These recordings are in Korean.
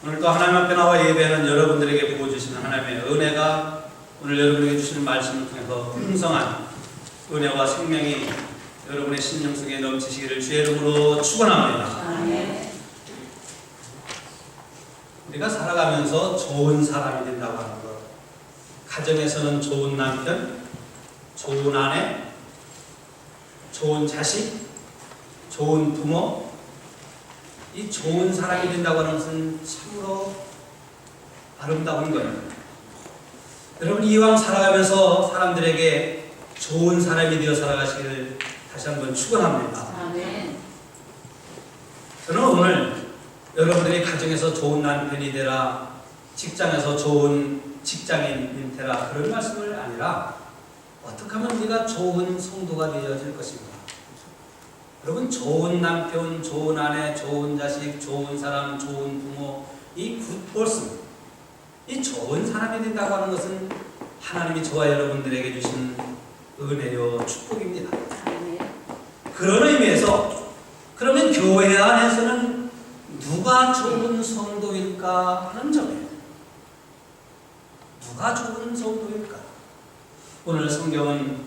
오늘 또 하나님 앞에 나와 예배하는 여러분들에게 부어주시는 하나님의 은혜가 오늘 여러분에게 주시는 말씀을 통해서 풍성한 은혜와 생명이 여러분의 심령 속에 넘치시기를 주의 이름으로 축원합니다. 아멘. 우리가 살아가면서 좋은 사람이 된다고 하는 것, 가정에서는 좋은 남편, 좋은 아내, 좋은 자식, 좋은 부모, 이 좋은 사람이 된다고 하는 것은 참으로 아름다운 거예요. 여러분, 이왕 살아가면서 사람들에게 좋은 사람이 되어 살아가시기를 다시 한번 축원합니다. 아멘. 저는 오늘 여러분들이 가정에서 좋은 남편이 되라, 직장에서 좋은 직장인이 되라, 그런 말씀을 아니라 어떻게 하면 우리가 좋은 성도가 되어질 것인가. 여러분, 좋은 남편, 좋은 아내, 좋은 자식, 좋은 사람, 좋은 부모, 이 굿퍼슨, 이 좋은 사람이 된다고 하는 것은 하나님이 저와 여러분들에게 주신 은혜요 축복입니다. 아멘. 그런 의미에서 그러면 교회 안에서는 누가 좋은 성도일까 하는 점이에요. 누가 좋은 성도일까? 오늘 성경은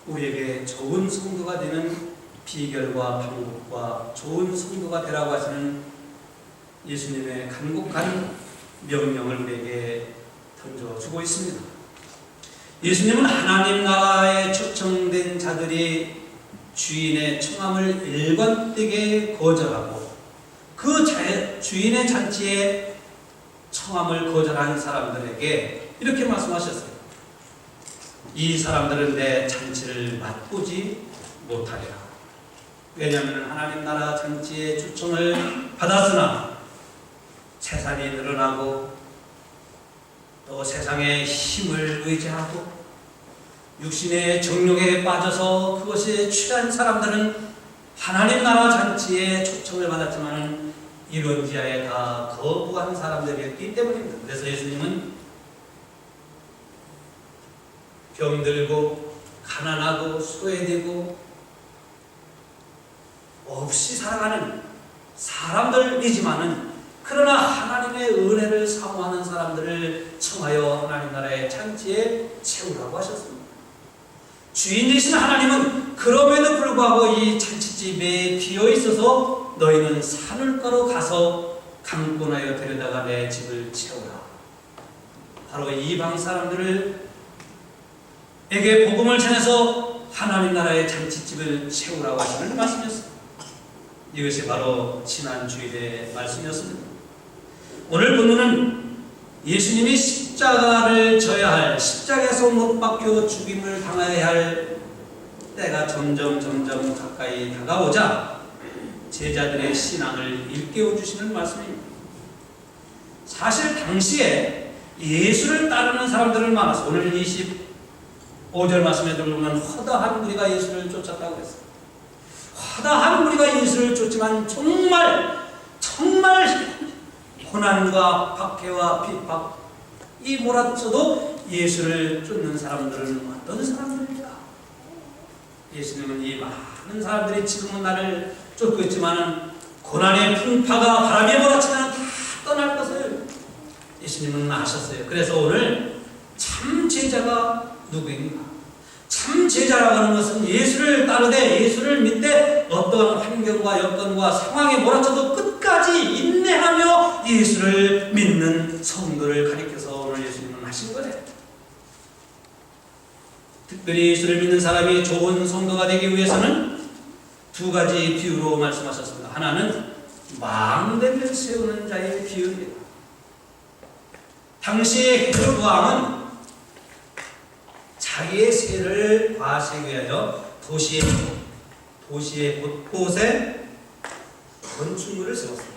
우리에게 좋은 성도가 되는 비결과 방법과 좋은 성도가 되라고 하시는 예수님의 간곡한 명령을 우리에게 던져주고 있습니다. 예수님은 하나님 나라에 초청된 자들이 주인의 청함을 일관되게 거절하고 그 주인의 잔치에 청함을 거절한 사람들에게 이렇게 말씀하셨어요. 이 사람들은 내 잔치를 맛보지 못하리라. 왜냐하면 하나님 나라 잔치의 초청을 받았으나 재산이 늘어나고 또 세상의 힘을 의지하고 육신의 정욕에 빠져서 그것에 취한 사람들은 하나님 나라 잔치에 초청을 받았지만 이런지하에 다 거부한 사람들이었기 때문입니다. 그래서 예수님은 병들고 가난하고 소외되고 없이 살아가는 사람들이지만은 그러나 하나님의 은혜를 사모하는 사람들을 청하여 하나님 나라의 잔치에 채우라고 하셨습니다. 주인 되신 하나님은 그럼에도 불구하고 이 잔치집에 비어 있어서 너희는 산울가로 가서 강권하여 데려다가 내 집을 채우라. 바로 이방 사람들에게 복음을 전해서 하나님 나라의 잔치집을 채우라고 하시는 말씀이었습니다. 이것이 바로 지난 주일의 말씀이었습니다. 오늘 본문은 예수님이 십자가를 져야 할, 십자가에서 못 박혀 죽임을 당해야 할 때가 점점 가까이 다가오자 제자들의 신앙을 일깨워 주시는 말씀입니다. 사실 당시에 예수를 따르는 사람들을 많아서 오늘 25절 말씀에 들어보면 허다한 무리가 예수를 쫓았다고 했어요. 허다한 무리가 예수를 쫓지만 정말 고난과 박해와 핍박 이 몰아쳐도 예수를 쫓는 사람들은 어떤 사람들입니까? 예수님은 이 많은 사람들이 지금은 나를 쫓고 있지만 고난의 풍파가 바람에 몰아치면 다 떠날 것을 예수님은 아셨어요. 그래서 오늘 참 제자가 누구인가? 참 제자라고 하는 것은 예수를 따르되 예수를 믿되 어떤 환경과 여건과 상황에 몰아쳐도 끝까지 인내하며 예수를 믿는 성도를 가리켜서 오늘 예수님은 하신 거예요. 특별히 예수를 믿는 사람이 좋은 성도가 되기 위해서는 두 가지 비유로 말씀하셨습니다. 하나는 망대를 세우는 자의 비유입니다. 당시의 헤롯 왕은 자기의 세를 과시하기 위하여 도시의 곳곳에 건축물을 세웠습니다.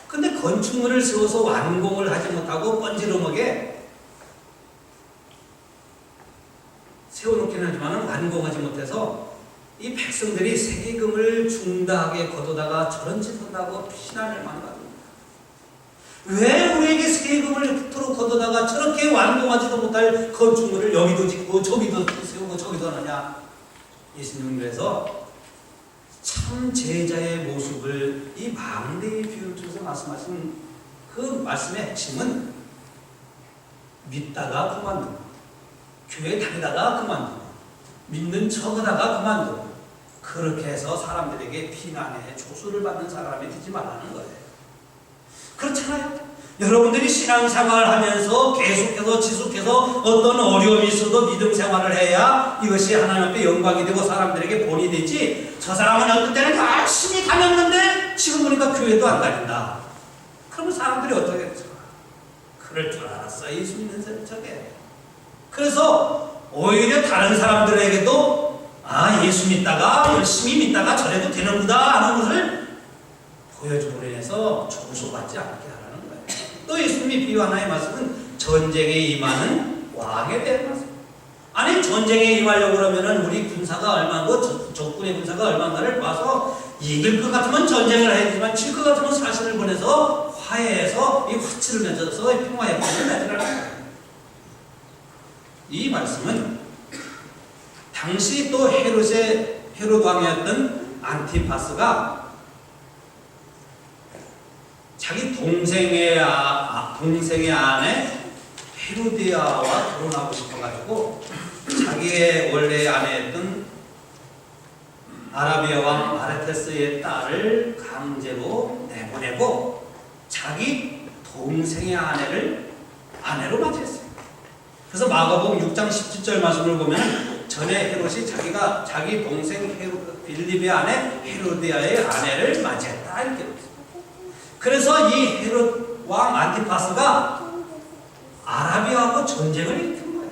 근데 건축물을 세워서 완공을 하지 못하고 번지르먹에 세워놓기는 하지만 완공하지 못해서 이 백성들이 세금을 중다하게 거두다가 저런 짓 한다고 비난을 많이 받습니다. 왜 우리에게 세금을 그토록 거두다가 저렇게 완공하지도 못할 건축물을 여기도 짓고 저기도 세우고 저기도 하느냐. 예수님은 그래서 참 제자의 모습을 이 망대의 비유를 통해서 말씀하신 그 말씀의 핵심은 믿다가 그만두고, 교회 다니다가 그만두고, 믿는 척하다가 그만두고, 그렇게 해서 사람들에게 비난의 조소를 받는 사람이 되지 말라는 거예요. 그렇잖아요. 여러분들이 신앙생활을 하면서 계속해서 지속해서 어떤 어려움이 있어도 믿음 생활을 해야 이것이 하나님 앞에 영광이 되고 사람들에게 본이 되지, 저 사람은 어떤 때는 열심히 다녔는데 지금 보니까 교회도 안 다닌다. 그러면 사람들이 어떻게 했죠? 그럴 줄 알았어, 예수 믿는 저게. 그래서 오히려 다른 사람들에게도 예수 믿다가 열심히 믿다가 저래도 되는구나 하는 것을 보여줌으로 인해서 조소받지 않게 하라는 거예요. 또 예수님이 비유 하나의 말씀은 전쟁에 임하는 왕에 대한 말씀. 아니, 전쟁에 임하려고 그러면은 우리 군사가 얼마고 적군의 군사가 얼마나를 봐서 이길 것 같으면 전쟁을 해야 되지만 질 것 같으면 사신을 보내서 화해해서 이 화치를 맺어서 평화의 법을 맺으라는 거예요. 이 말씀은 당시 또 헤롯 왕이었던 안티파스가 자기 동생의 아내 헤로디아와 결혼하고 싶어가지고 자기의 원래 아내였던 아라비아 왕 아르테스의 딸을 강제로 내보내고 자기 동생의 아내로 맞이했어요. 그래서 마가복음 6장 17절 말씀을 보면 전에 헤롯이 자기 동생 빌립의 아내 헤로디아의 아내를 맞이했다 이렇게 되어 있어요. 그래서 이 헤롯 왕 안티파스가 아라비아하고 전쟁을 일으킨 거예요.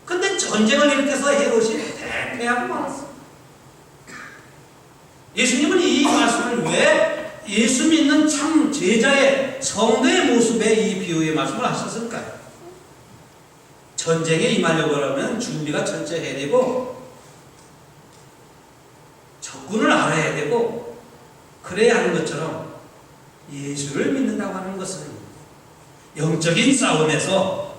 근데 전쟁을 일으켜서 헤롯이 대패하고 말았어요. 예수님은 이 말씀을 왜 예수 믿는 참 제자의 성도의 모습에 이 비유의 말씀을 하셨을까요? 전쟁에 임하려고 하면 준비가 철저해야 되고 적군을 알아야 되고 그래야 하는 것처럼 예수를 믿는다고 하는 것은 영적인 싸움에서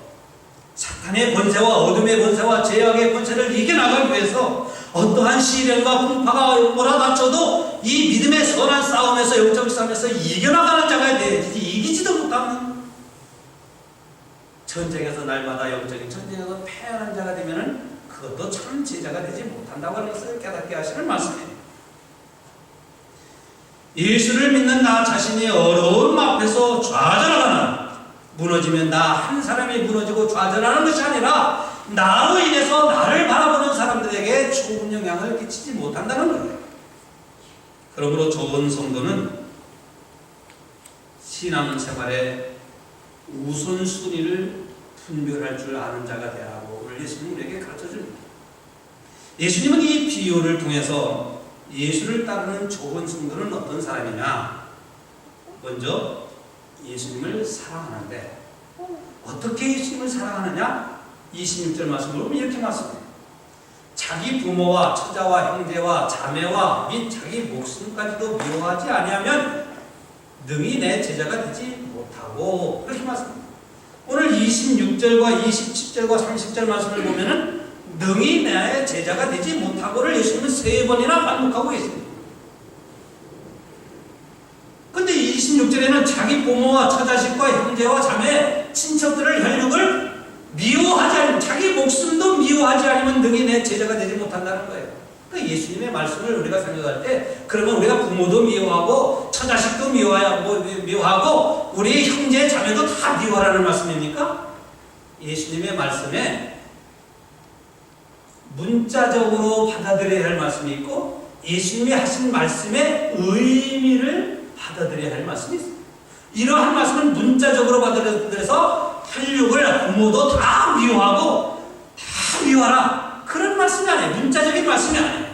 사탄의 권세와 어둠의 권세와 죄악의 권세를 이겨나가기 위해서 어떠한 시련과 풍파가 몰아닥쳐도 이 믿음의 선한 싸움에서 영적 싸움에서 이겨나가는 자가 되지 이기지도 못하는 전쟁에서 날마다 영적인 전쟁에서 패하는 자가 되면은 그것도 참 제자가 되지 못한다고 하는 것을 깨닫게 하시는 말씀이에요. 예수를 믿는 나 자신이 어려움 앞에서 좌절하거나 무너지면 나 한 사람이 무너지고 좌절하는 것이 아니라 나로 인해서 나를 바라보는 사람들에게 좋은 영향을 끼치지 못한다는 거예요. 그러므로 좋은 성도는 신앙생활의 우선순위를 분별할 줄 아는 자가 되라고 오늘 예수님은 우리에게 가르쳐줍니다. 예수님은 이 비유를 통해서 예수를 따르는 좋은 성도는 어떤 사람이냐? 먼저 예수님을 사랑하는데 어떻게 예수님을 사랑하느냐? 26절 말씀을 보면 이렇게 말씀해요. 자기 부모와 처자와 형제와 자매와 및 자기 목숨까지도 미워하지 아니하면 능히 내 제자가 되지 못하고 그렇게 말씀합니다. 오늘 26절과 27절과 30절 말씀을 보면은 능히 내 제자가 되지 못하고를 예수님은 3번이나 반복하고 계십니다. 근데 26절에는 자기 부모와 처자식과 형제와 자매, 친척들을 혈육을 미워하지 않으면 자기 목숨도 미워하지 않으면 능히 내 제자가 되지 못한다는 거예요. 그러니까 예수님의 말씀을 우리가 생각할 때 그러면 우리가 부모도 미워하고 처자식도 미워하고 우리 형제 자매도 다 미워하라는 말씀입니까? 예수님의 말씀에 문자적으로 받아들여야 할 말씀이 있고 예수님이 하신 말씀의 의미를 받아들여야 할 말씀이 있습니다. 이러한 말씀은 문자적으로 받아들여서 혈육을 부모도 다 미워하고 다 미워하라 그런 말씀이 아니에요. 문자적인 말씀이 아니에요.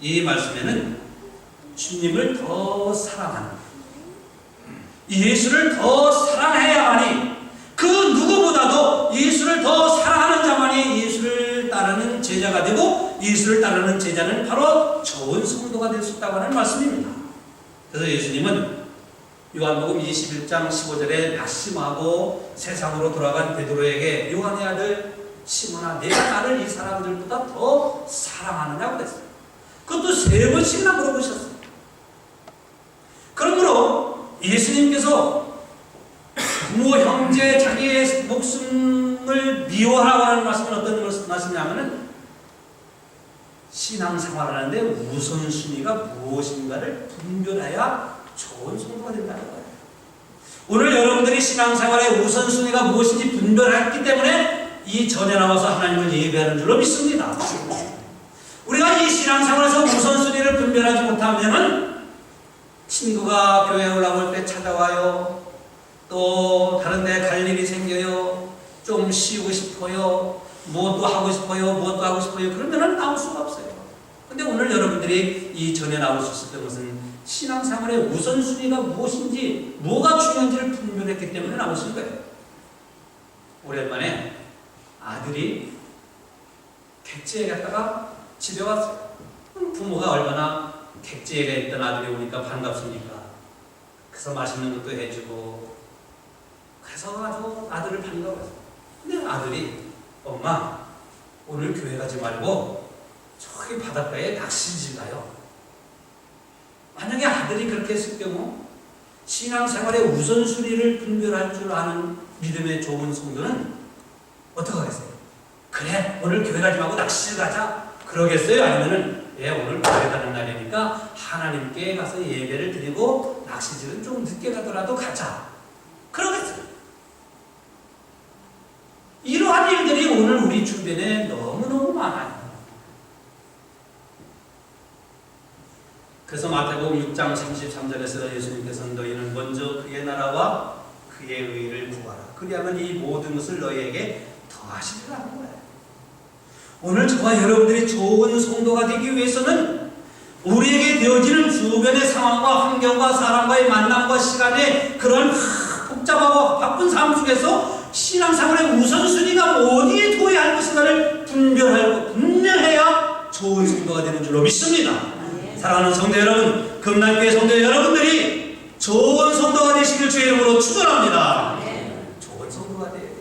이 말씀에는 주님을 더 사랑하는 예수를 더 사랑해야만이 그 누구보다도 예수를 더 사랑하는 자만이 예수를 따르는 제자가 되고 예수를 따르는 제자는 바로 좋은 성도가 될 수 있다고 하는 말씀입니다. 그래서 예수님은 요한복음 21장 15절에 낙심하고 세상으로 돌아간 베드로에게 요한의 아들 시몬아 내가 나를 이 사람들보다 더 사랑하느냐고 그랬어요. 그것도 3번씩이나 물어보셨어요. 그러므로 예수님께서 부모, 형제, 자기의 목숨을 미워하라고 하는 말씀은 어떤 말씀이냐면은 신앙생활을 하는데 우선순위가 무엇인가를 분별해야 좋은 성도가 된다는 거예요. 오늘 여러분들이 신앙생활의 우선순위가 무엇인지 분별했기 때문에 이 전에 나와서 하나님을 예배하는 줄로 믿습니다. 우리가 이 신앙생활에서 우선순위를 분별하지 못하면 친구가 교회에 올라올 때 찾아와요. 또 다른 데 갈 일이 생겨요. 좀 쉬고 싶어요. 무엇도 하고 싶어요. 무엇도 하고 싶어요. 그러면 나올 수가 없어요. 근데 오늘 여러분들이 이 전에 나올 수 있었던 것은 신앙생활의 우선순위가 무엇인지, 뭐가 중요한지를 분별했기 때문에 나오신 거예요. 오랜만에 아들이 객지에 갔다가 집에 왔어요. 부모가 얼마나 객지에 있던 아들이 오니까 반갑습니까? 그래서 맛있는 것도 해주고, 그래서 아주 아들을 반가워했어요. 근데 아들이, 엄마, 오늘 교회 가지 말고 저기 바닷가에 낚시질 가요. 만약에 아들이 그렇게 했을 경우 신앙생활의 우선순위를 분별할 줄 아는 믿음의 좋은 성도는 어떻게 하겠어요? 그래, 오늘 교회 가지 말고 낚시를 가자. 그러겠어요? 아니면은 오늘 교회 가는 날이니까 하나님께 가서 예배를 드리고 낚시질은 좀 늦게 가더라도 가자. 그러겠어요? 이러한 일들이 오늘 우리 주변에 너무너무 많아요. 그래서 마태복음 6장 33절에서 예수님께서는 너희는 먼저 그의 나라와 그의 의를 구하라. 그리하면 이 모든 것을 너희에게 더하시리라는 거예요. 오늘 저와 여러분들이 좋은 성도가 되기 위해서는 우리에게 되어지는 주변의 상황과 환경과 사람과의 만남과 시간에 그런 복잡하고 바쁜 삶 속에서 신앙생활의 우선순위가 어디에 둬야 할 것인가를 분별하고 분명해야 좋은 성도가 되는 줄로 믿습니다. 사랑하는 성도 여러분, 금남교회 성도 여러분들이 좋은 성도가 되시길 주의 이름으로 축원합니다. 좋은 성도가 되어야 돼요.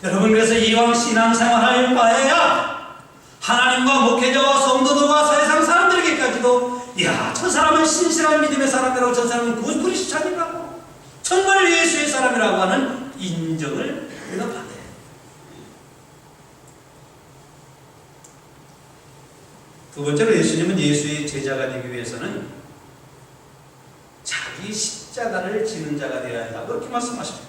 여러분, 그래서 이왕 신앙생활할 바에야 하나님과 목회자와 성도들과 세상 사람들에게까지도 저 사람은 신실한 믿음의 사람이라고, 저 사람은 그리스도인이라고, 정말 예수의 사람이라고 하는 인정을 우리가 받아야 돼요. 두 번째로 예수님은 예수의 제자가 되기 위해서는 자기 십자가를 지는 자가 되어야 한다. 그렇게 말씀하십니다.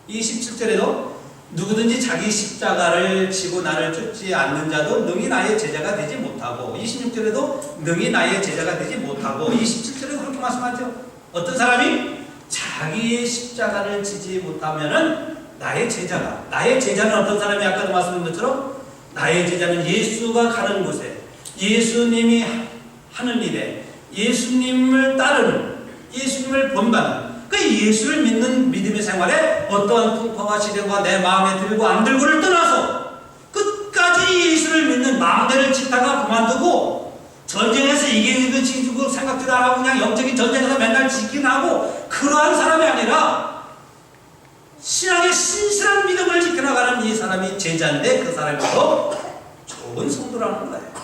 27절에도 누구든지 자기 십자가를 지고 나를 쫓지 않는 자도 능히 나의 제자가 되지 못하고, 26절에도 능히 나의 제자가 되지 못하고, 27절에 그렇게 말씀하죠. 어떤 사람이 자기의 십자가를 지지 못하면은 나의 제자는 어떤 사람이 아까도 말씀드린 것처럼 나의 제자는 예수가 가는 곳에, 예수님이 하는 일에 예수님을 따르는, 예수님을 본받는, 그 예수를 믿는 믿음의 생활에 어떠한 풍파와 시련과 내 마음에 들고 안 들고를 떠나서 끝까지 예수를 믿는, 마음대로 짓다가 그만두고 전쟁에서 이기고 생각지도 안 하고 그냥 영적인 전쟁에서 맨날 지키긴 하고 그러한 사람이 아니라 신앙의 신실한 믿음을 지켜나가는 이 사람이 제자인데, 그 사람이 더 좋은 성도라는 거예요.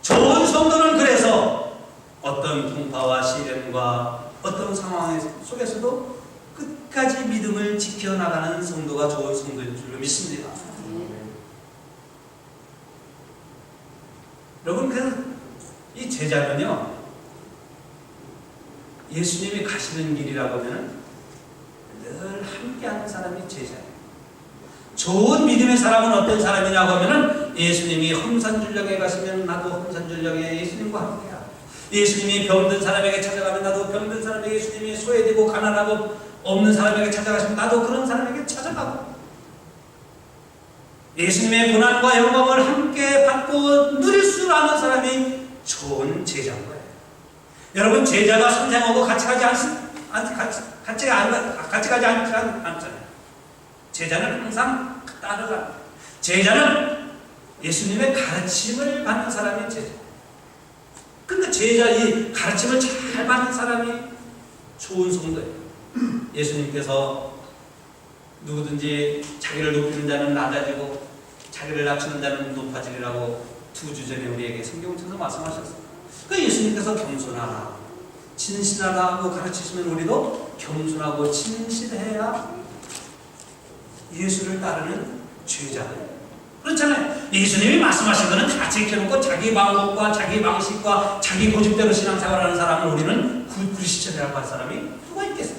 좋은 성도는 그래서 어떤 풍파와 시련과 어떤 상황 속에서도 끝까지 믿음을 지켜나가는 성도가 좋은 성도인 줄로 믿습니다. 여러분, 그래서 이 제자는요, 예수님이 가시는 길이라고 하면 늘 함께하는 사람이 제자예요. 좋은 믿음의 사람은 어떤 사람이냐고 하면은 예수님이 험산줄령에 가시면 나도 험산줄령에 예수님과 함께야. 예수님이 병든 사람에게 찾아가면 나도 병든 사람에게, 예수님이 소외되고 가난하고 없는 사람에게 찾아가시면 나도 그런 사람에게 찾아가고, 예수님의 고난과 영광을 함께 받고 누릴 수 있는 사람이 좋은 제자인 거예요. 여러분, 제자가 선생하고 같이 가지 않잖아요. 제자는 항상 따라갑니다. 제자는 예수님의 가르침을 받는 사람이 제자. 그러니까 제자의 가르침을 잘 받는 사람이 좋은 성도예요. 예수님께서 누구든지 자기를 높이는 자는 낮아지고 자기를 낮추는 자는 높아지리라고 2주 전에 우리에게 성경에서 말씀하셨어요. 그러니까 예수님께서 겸손하라, 진실하라 하고 가르치시면 우리도 겸손하고 진실해야 예수를 따르는 제자예요. 그렇잖아요. 예수님이 말씀하신 것은 다 지켜놓고 자기 방법과 자기 방식과 자기 고집대로 신앙생활하는 사람을 우리는 그리스도라고 할 사람이 누가 있겠어요?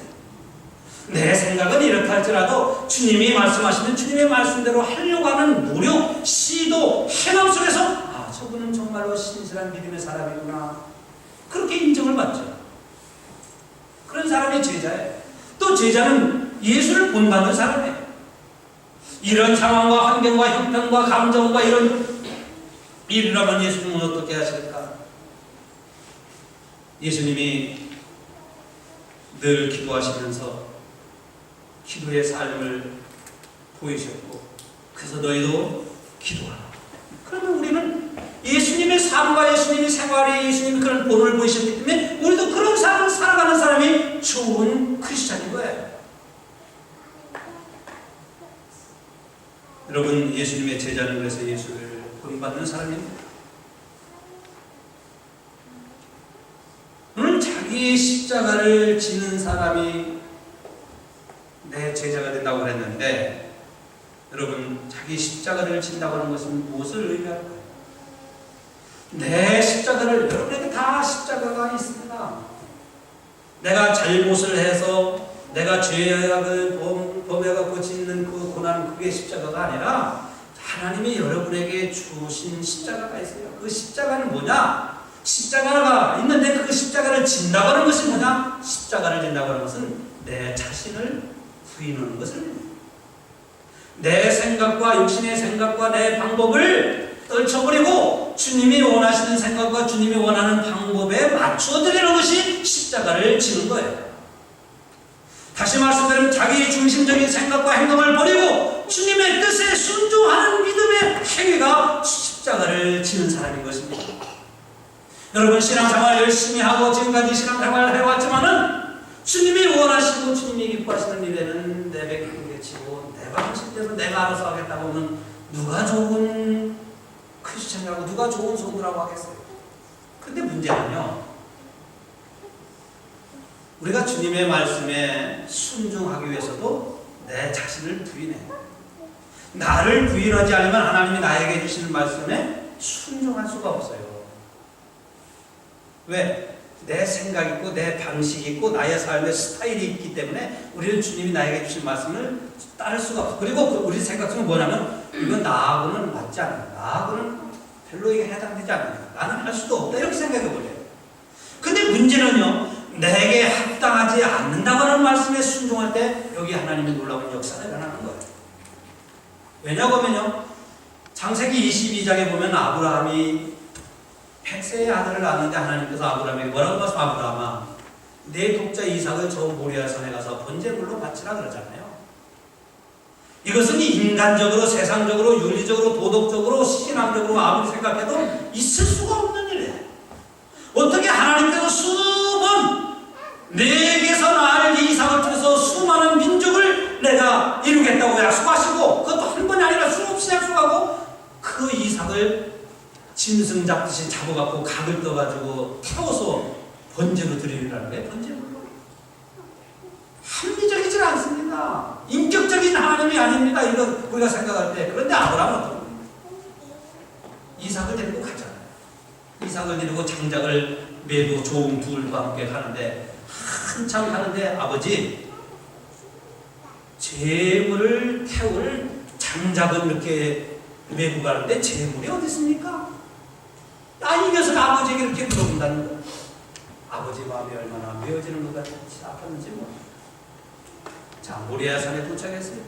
내 생각은 이렇다 할지라도 주님이 말씀하시는 주님의 말씀대로 하려고 하는 노력, 시도, 행함 속에서 저분은 정말로 신실한 믿음의 사람이구나, 그렇게 인정을 받죠. 그런 사람이 제자예요. 또 제자는 예수를 본받는 사람이에요. 이런 상황과 환경과 형편과 감정과 이런 일이라면 예수님은 어떻게 하실까? 예수님이 늘 기도하시면서 기도의 삶을 보이셨고, 그래서 너희도 기도하라. 그러면 우리는 예수님의 삶과 예수님의 생활에 예수님이 그런 본을 보이셨기 때문에 우리도 그런 삶을 살아가는 사람이 좋은 크리스찬인 거예요. 여러분, 예수님의 제자는 그래서 예수를 본받는 사람입니다. 오늘 자기의 십자가를 지는 사람이 내 제자가 된다고 그랬는데, 여러분, 자기 십자가를 진다고 하는 것은 무엇을 의미할까요? 내 십자가를, 여러분에게 다 십자가가 있습니다. 내가 잘못을 해서 내가 죄악을 범해갖고 짓는 그 고난, 그게 십자가가 아니라 하나님이 여러분에게 주신 십자가가 있어요. 그 십자가는 뭐냐? 십자가가 있는데 그 십자가를 진다고 하는 것이 뭐냐? 십자가를 진다고 하는 것은 내 자신을 부인하는 것을, 내 생각과 육신의 생각과 내 방법을 떨쳐버리고 주님이 원하시는 생각과 주님이 원하는 방법에 맞춰드리는 것이 십자가를 지는 거예요. 다시 말씀드리면 자기 중심적인 생각과 행동을 버리고 주님의 뜻에 순종하는 믿음의 행위가 십자가를 지는 사람인 것입니다. 여러분, 신앙생활 열심히 하고 지금까지 신앙생활을 해왔지만은 주님이 원하시고 주님이 기뻐하시는 일에는 내뱉기치고 내 방식대로 내가 알아서 하겠다고 하면 누가 좋은 크리스천이라고, 누가 좋은 성도라고 하겠어요? 근데 문제는요, 우리가 주님의 말씀에 순종하기 위해서도 내 자신을 부인해요. 나를 부인하지 않으면 하나님이 나에게 주시는 말씀에 순종할 수가 없어요. 왜? 내 생각이 있고 내 방식이 있고 나의 삶의 스타일이 있기 때문에 우리는 주님이 나에게 주신 말씀을 따를 수가 없어요. 그리고 우리 생각 중에 뭐냐면 이건 나하고는 맞지 않아요. 나하고는 별로 이게 해당되지 않아요. 나는 할 수도 없다, 이렇게 생각해 버려요. 근데 문제는요, 내게 합당하지 않는다고 하는 말씀에 순종할 때 여기 하나님의 놀라운 역사가 일어나는 거예요. 왜냐하면요, 창세기 22장에 보면 아브라함이 100세의 아들을 낳았는데 하나님께서 아브라함에게 뭐라고 말씀? 아브라함아, 내 독자 이삭을 저 모리아산에 가서 번제물로 바치라 그러잖아요. 이것은 인간적으로, 세상적으로, 윤리적으로, 도덕적으로, 신앙적으로 아무리 생각해도 있을 수가 없는 일이에요. 어떻게 하나님께서 수번 내게서 낳을 이삭을 통해서 수많은 민족을 내가 이루겠다고 약속하시고, 그것도 한 번이 아니라 수없이 약속하고, 그 이삭을 짐승 잡듯이 잡아갖고 각을 떠가지고 태워서 번제로 드리라는 거예요. 번제물로. 합리적이지 않습니다. 인격적인 하나님이 아닙니다. 이거 우리가 생각할 때. 그런데 아브라함은 어떤 겁니까? 이삭을 데리고 가잖아요. 이삭을 데리고 장작을 메고 좋은 불과 함께 가는데, 한참 가는데 아버지, 재물을 태울 장작을 이렇게 메고 가는데 재물이 어디 있습니까? 이 녀석 아버지에게 이렇게 물어본다는 거예요. 아버지 마음이 얼마나 메어지는 것 같이 아팠는지 뭐. 자, 모리아산에 도착했어요.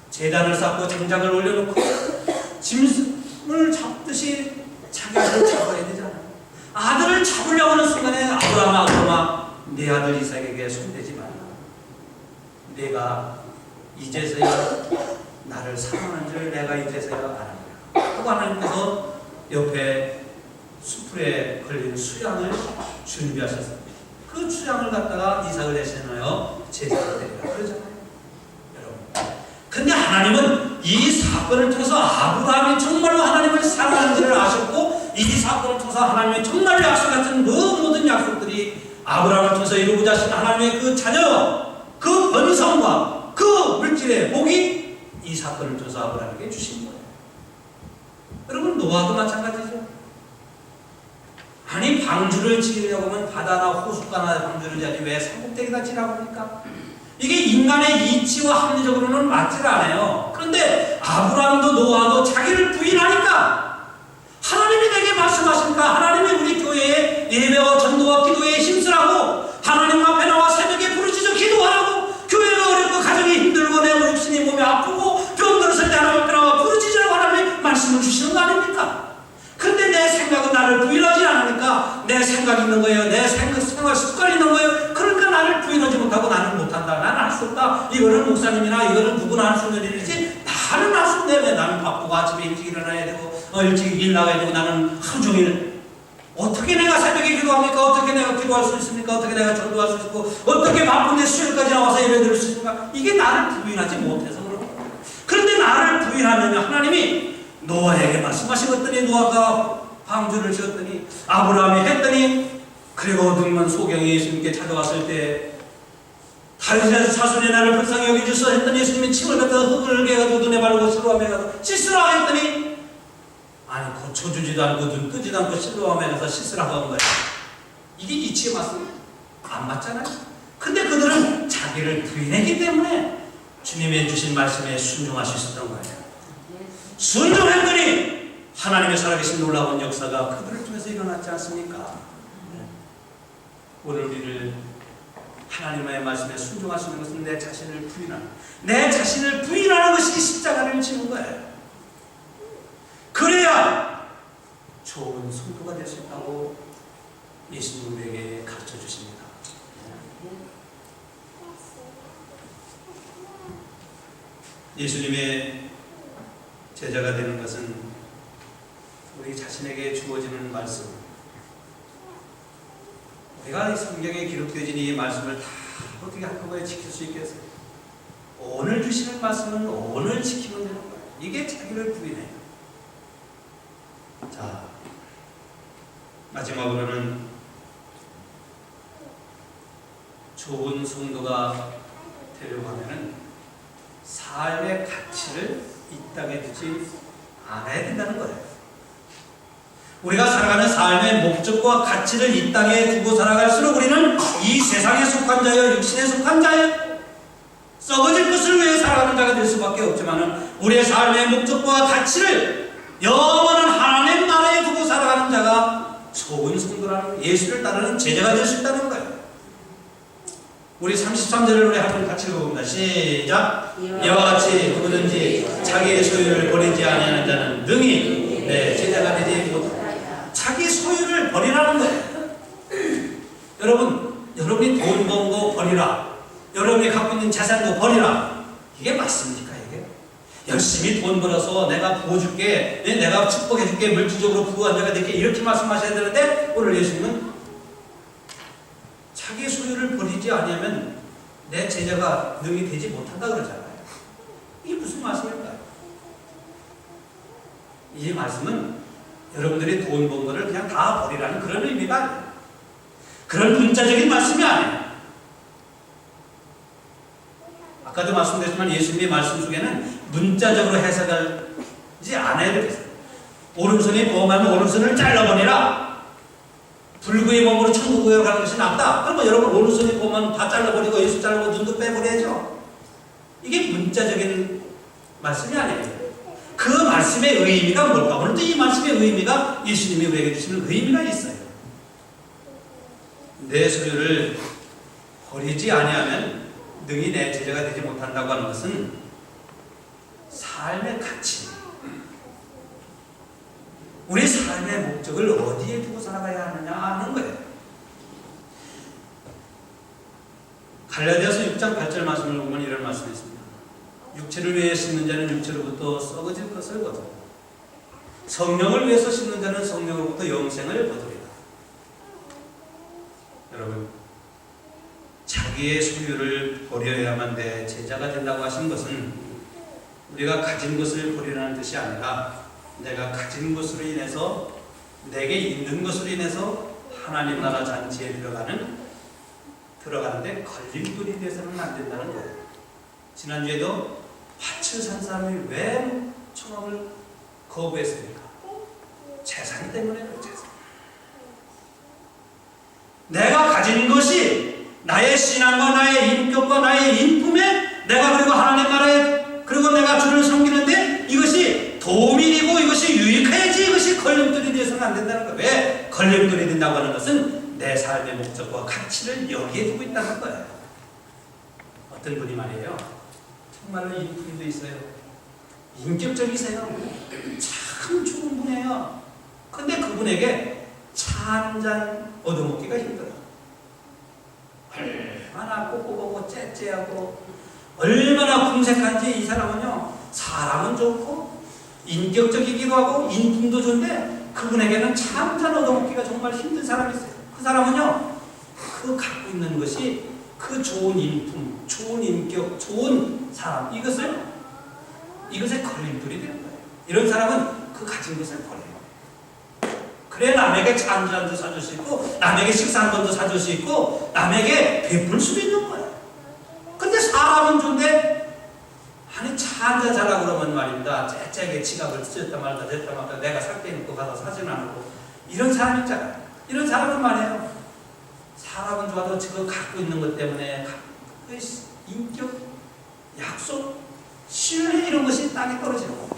제단을 쌓고 장작을 올려놓고 짐승을 잡듯이 자기 아들을 잡아야 되잖아요. 아들을 잡으려고 하는 순간에 아브라함아, 내 아들 이삭에게 손대지 말라. 내가 이제서야 나를 사랑하는 줄 내가 이제서야 알았다 하고 하나님께서 옆에 수풀에 걸린 수양을 준비하셨습니다. 그 수양을 갖다가 이삭을 대신하여 제사를 드리라 그러잖아요. 여러분, 근데 하나님은 이 사건을 통해서 아브라함이 정말로 하나님을 사랑하는지를 아셨고, 이 사건을 통해서 하나님의 정말로 약속 같은 그 모든 약속들이 아브라함을 통해서 이루고자 하신 하나님의 그 자녀, 그 번성과 그 물질의 복이 이 사건을 통해서 아브라함에게 주신 거예요. 여러분, 노아도 마찬가지죠. 아니, 방주를 지으려고 하면 바다나 호숫가나 방주를 지어야지 왜 산꼭대기다 지라고 합니까? 이게 인간의 이치와 합리적으로는 맞질 않아요. 그런데 아브라함도 노아도 자기를 부인하니까 하나님이 내게 말씀하시니까 하나님이 우리 교회에 예배와 전도와 기도에 힘쓰라고 하나님 앞에 나와 새벽에 부르짖어 기도하라고, 교회가 어렵고 가정이 힘들고 내 육신이 몸이 아프고 병들었을 때 하나님 앞에 나와 부르짖으라고 하나님이 말씀을 주시는 거 아닙니까? 근데 내 생각은 나를 부인하지 않으니까 내 생각이 있는 거예요. 내 생각 습관이 있는 거예요. 그러니까 나를 부인하지 못하고 나는 못한다. 나는 할 수 없다. 이거는 목사님이나 이거는 누구나 할 수 있는 일이지 나는 할 수 없네. 왜 나는 바쁘고 아침에 일찍 일어나야 되고 일찍 일 나가야 되고 나는 하루 종일 어떻게 내가 새벽에 기도합니까? 어떻게 내가 기도할 수 있습니까? 어떻게 내가 전도할 수 있고 어떻게 바쁜데 수요일까지 나와서 예배 드릴 수 있습니까? 이게 나를 부인하지 못해서 그런 거예요. 그런데 나를 부인하면 하나님이 노아에게 말씀하시더니 노아가 방주를 지었더니 아브라함이 했더니, 그리고 어둠만 소경이 예수님께 찾아왔을 때 다윗의 자손의 나를 불쌍히 여기주소 했더니 예수님이 침을 갖다 흙을 개가지고 눈에 바르고 실로암에 가서 씻으라 했더니 아니 고쳐주지도 않고 눈 뜨지도 않고 실로암에 가서 씻으라고 한 거예요. 이게 이치에 맞습니다. 안 맞잖아요. 근데 그들은 자기를 부인했기 때문에 주님의 주신 말씀에 순종할 수 있었던 거예요. 순종했더니 하나님의 살아계신 놀라운 역사가 그들을 통해서 일어났지 않습니까? 오늘 우리를 하나님의 말씀에 순종할 수 있는 것은 내 자신을 부인하는 것이 십자가를 지는 거예요. 그래야 좋은 성도가 될 수 있다고 예수님 우리에게 가르쳐 주십니다. 예수님의 제자가 되는 것은 우리 자신에게 주어지는 말씀, 우리가 성경에 기록되어진 이 말씀을 다 어떻게 한꺼번에 지킬 수 있겠어요? 오늘 주시는 말씀은 오늘 지키면 되는 거예요. 이게 자기를 부인해요. 자, 마지막으로는 좋은 성도가 되려고 하면은 삶의 가치를 이 땅에 두지 않아야 된다는 거예요. 우리가 살아가는 삶의 목적과 가치를 이 땅에 두고 살아갈수록 우리는 이 세상에 속한 자여, 육신에 속한 자여, 썩어질 것을 위해 살아가는 자가 될 수밖에 없지만 우리의 삶의 목적과 가치를 영원한 하나님 나라에 두고 살아가는 자가 좋은 성도라는, 예수를 따르는 제자가 될 수 있다는 거예요. 우리 33절을 우리 한번 같이 읽어봅니다. 시작. 이와 같이 누구든지 자기의 소유를 버리지 아니하는 자는 능히 내 제자가 되지 못한다. 자기 소유를 버리라는 거예요. 여러분이 돈 번 거 버리라. 여러분이 갖고 있는 자산도 버리라. 이게 맞습니까? 이게 열심히 돈 벌어서 내가 부어줄게, 내가 축복해줄게, 물질적으로 부유한 자가 될게, 이렇게 말씀하셔야 되는데 오늘 예수님은 자기 소유를 버리지 아니하면 내 제자가 능히 되지 못한다 그러잖아요. 이게 무슨 말씀일까요? 이 말씀은 여러분들이 돈 번 거를 그냥 다 버리라는 그런 의미가 아니에요. 그런 문자적인 말씀이 아니에요. 아까도 말씀드렸지만 예수님의 말씀 속에는 문자적으로 해석하지 않아야 되겠어요. 오른손이 범하면 오른손을 잘라버리라. 불구의 몸으로 천국에 가는 것이 낫다. 그러면 여러분 오른손이 보면 다 잘라버리고 예수 자르고 눈도 빼버려야죠. 이게 문자적인 말씀이 아니에요. 그 말씀의 의미가 뭘까? 오늘도 이 말씀의 의미가 예수님이 우리에게 주시는 의미가 있어요. 내 소유를 버리지 아니하면 능히 내 제자가 되지 못한다고 하는 것은 삶의 가치, 우리 삶의 목적을 어디에 두고 살아가야 하느냐 하는 거예요. 갈라디아서 6장 8절 말씀을 보면 이런 말씀이 있습니다. 육체를 위해 심는 자는 육체로부터 썩어질 것을 거두고 성령을 위해서 심는 자는 성령으로부터 영생을 거두리라. 여러분, 자기의 소유를 버려야만 내 제자가 된다고 하신 것은 우리가 가진 것을 버리라는 뜻이 아니라 내가 가진 것으로 인해서, 내게 있는 것으로 인해서 하나님 나라 잔치에 들어가는 들어가는데 걸림돌이 돼서는 안 된다는 거예요. 지난주에도 밭을 산 사람이 왜 청업을 거부했습니까? 재산 때문에요. 재산. 내가 가진 것이 나의 신앙과 나의 인격과 나의 인품에 내가 그리고 하나님 나라에 그리고 내가 주를 섬기는데 이것이 도움이 되고 이것이 유익해야지 이것이 걸림돌이 돼서는 안 된다는 거예요. 왜 걸림돌이 된다고 하는 것은 내 삶의 목적과 가치를 여기에 두고 있다는 거예요. 어떤 분이 말이에요. 정말로 인품도 있어요. 인격적이세요. 참 좋은 분이에요. 근데 그분에게 차 한 잔 얻어먹기가 힘들어요. 얼마나 꼬꼬꼬고 째째하고 얼마나 궁색한지 이 사람은요. 사람은 좋고 인격적이기도 하고 인품도 좋은데 그분에게는 차 한 잔 얻어먹기가 정말 힘든 사람이 있어요. 그 사람은요. 그 갖고 있는 것이 그 좋은 인품, 좋은 인격, 좋은 사람 이것에 걸림돌이 되는 거예요. 이런 사람은 그 가진 것을 버려요. 그래 남에게 차 한 잔도 사줄 수 있고 남에게 식사 한 번도 사줄 수 있고 남에게 베풀 수도 있는 거예요. 근데 사람은 좋은데 아니 차 한 잔 사라고 그러면 말입니다. 째째하게 지갑을 찢었다 말다 냈다 말다 내가 살 때 놓고 가서 사진 안 하고 이런 사람 있잖아요. 이런 사람은 말이에요. 사람은 좋아도 지금 갖고 있는 것 때문에 그 인격, 약속, 신뢰 이런 것이 땅에 떨어지는 겁니다.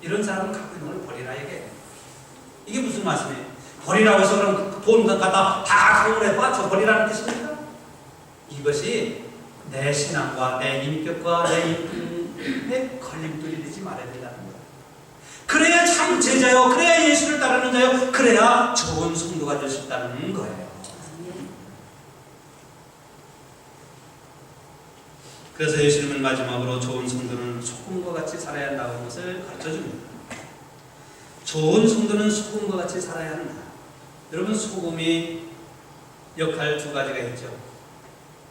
이런 사람은 갖고 있는 걸 버리라 이게 무슨 말씀이에요? 버리라고 해서 그럼 돈 갖다 다 강물에 빠져 버리라는 뜻입니까? 이것이 내 신앙과 내 인격과 내 인품에 걸림돌이 되지 말아야 된다는 거예요. 그래야 참 제자요. 그래야 예수를 따르는 자요. 그래야 좋은 성도가 될 수 있다는 거예요. 그래서 예수님은 마지막으로 좋은 성도는 소금과 같이 살아야 한다는 것을 가르쳐줍니다. 좋은 성도는 소금과 같이 살아야 한다. 여러분 소금이 역할 두 가지가 있죠.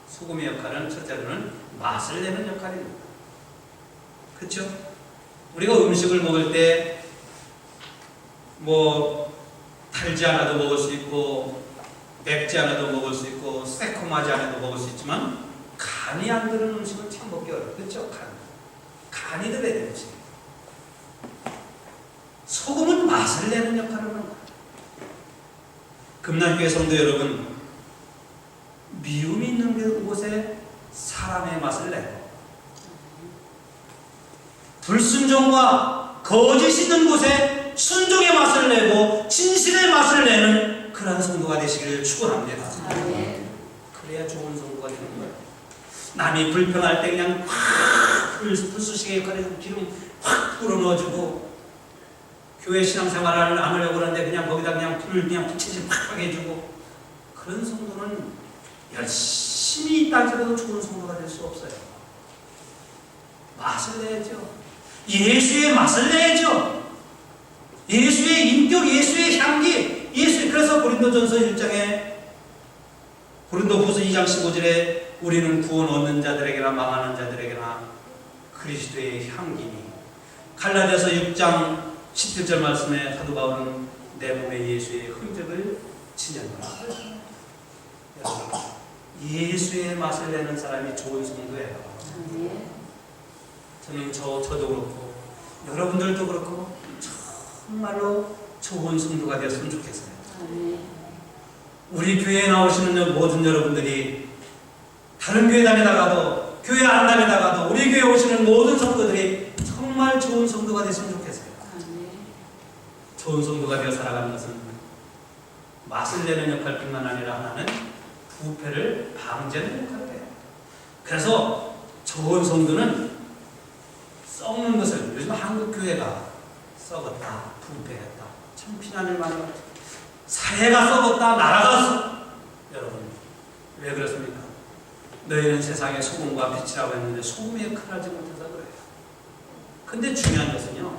소금의 역할은 첫째로는 맛을 내는 역할입니다. 그렇죠? 우리가 음식을 먹을 때 뭐 달지 않아도 먹을 수 있고 맵지 않아도 먹을 수 있고 새콤하지 않아도 먹을 수 있지만 간이 안 드는 음식은 참 먹기 어렵죠. 그렇죠? 간이 들어야 되는 음식. 소금은 맛을 내는 역할을 하는 거예요. 금난교회 성도 여러분, 미움이 있는 곳에 사람의 맛을 내고 불순종과 거짓이 있는 곳에 순종의 맛을 내고 진실의 맛을 내는 그러한 성도가 되시기를 축원합니다. 그래야 좋은 성도가 되는 거예요. 남이 불평할 때 그냥 확 불쑤시개 역할에서 기름 확 불어넣어주고 교회 신앙생활을 안 하려고 하는데 그냥 거기다 그냥 불 그냥 붙이지 팍 해주고 그런 성도는 열심히 따지고도 좋은 성도가 될 수 없어요. 맛을 내야죠. 예수의 맛을 내야죠. 예수의 인격, 예수의 향기, 그래서 고린도전서 1장에 고린도후서 2장 15절에 우리는 구원 얻는 자들에게나 망하는 자들에게나 그리스도의 향기니 갈라디아서 6장 17절 말씀에 사도 바울은 내 몸에 예수의 흔적을 지녔노라. 예수의 맛을 내는 사람이 좋은 성도예요. 저는 저도 그렇고 여러분들도 그렇고 정말로 좋은 성도가 되었으면 좋겠어요. 우리 교회에 나오시는 모든 여러분들이 다른 교회 다니다가도 교회 안 다니다가도 우리 교회에 오시는 모든 성도들이 정말 좋은 성도가 됐으면 좋겠어요. 좋은 성도가 되어 살아가는 것은 맛을 내는 역할뿐만 아니라 하나는 부패를 방지하는 역할이에요. 그래서 좋은 성도는 썩는 것을 요즘 한국 교회가 썩었다, 부패했다, 참 비난을 많이 받죠. 사회가 썩었다, 나라가 여러분 왜 그렇습니까? 너희는 세상의 소금과 빛이라고 했는데 소금의 역할을 하지 못해서 그래요. 근데 중요한 것은요,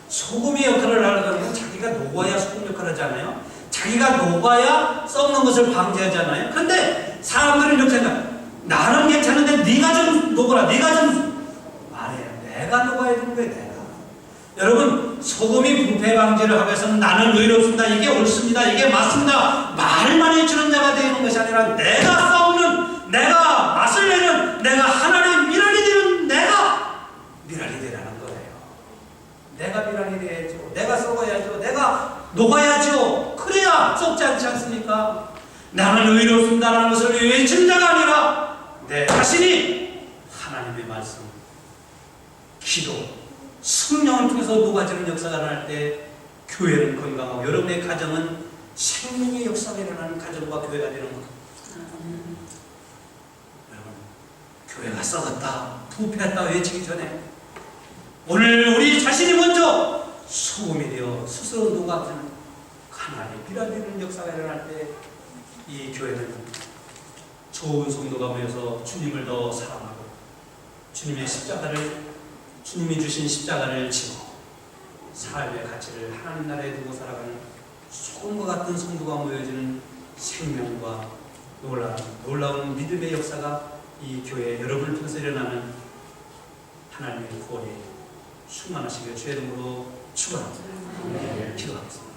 소금의 역할을 하려고 하면 자기가 녹아야 소금 역할을 하잖아요. 자기가 녹아야 썩는 것을 방지하잖아요. 그런데 사람들은 이렇게 생각해요. 나는 괜찮은데 네가 좀 녹아라, 네가 좀 말해. 내가 녹아야 되는 거예요. 내가. 여러분 소금이 부패 방지를 하기 위해서는 나는 의롭습니다, 이게 옳습니다, 이게 맞습니다 말만 해주는 자가 되는 것이 아니라 내가 썩는 내가 맛을 내는, 내가 하나님의 미랄이 되는 내가 미랄이 되라는 거예요. 내가 미랄이 돼야죠. 내가 썩어야죠. 내가 녹아야죠. 그래야 썩지 않지 않습니까? 나는 의롭습니다라는 것을 외치는 자가 아니라 내 자신이 하나님의 말씀, 기도, 성령을 통해서 녹아지는 역사가 일어날 때 교회는 건강하고 여러분의 가정은 생명의 역사가 일어나는 가정과 교회가 되는 겁니다. 여러분, 교회가 썩었다, 부패했다 외치기 전에 오늘 우리 자신이 먼저 소금이 되어 스스로 녹아지는 하나님의 비라되는 역사가 일어날 때 이 교회는 좋은 성도가 모여서 주님을 더 사랑하고 주님의 십자가를, 주님이 주신 십자가를 지고 삶의 가치를 하나님 나라에 두고 살아가는 소금과 같은 성도가 모여지는 생명과 놀라운 믿음의 역사가 이 교회 여러분을 통해서 일어나는 하나님의 구원이 충만하시길 주의 이름으로 축원합니다. 기도하겠습니다.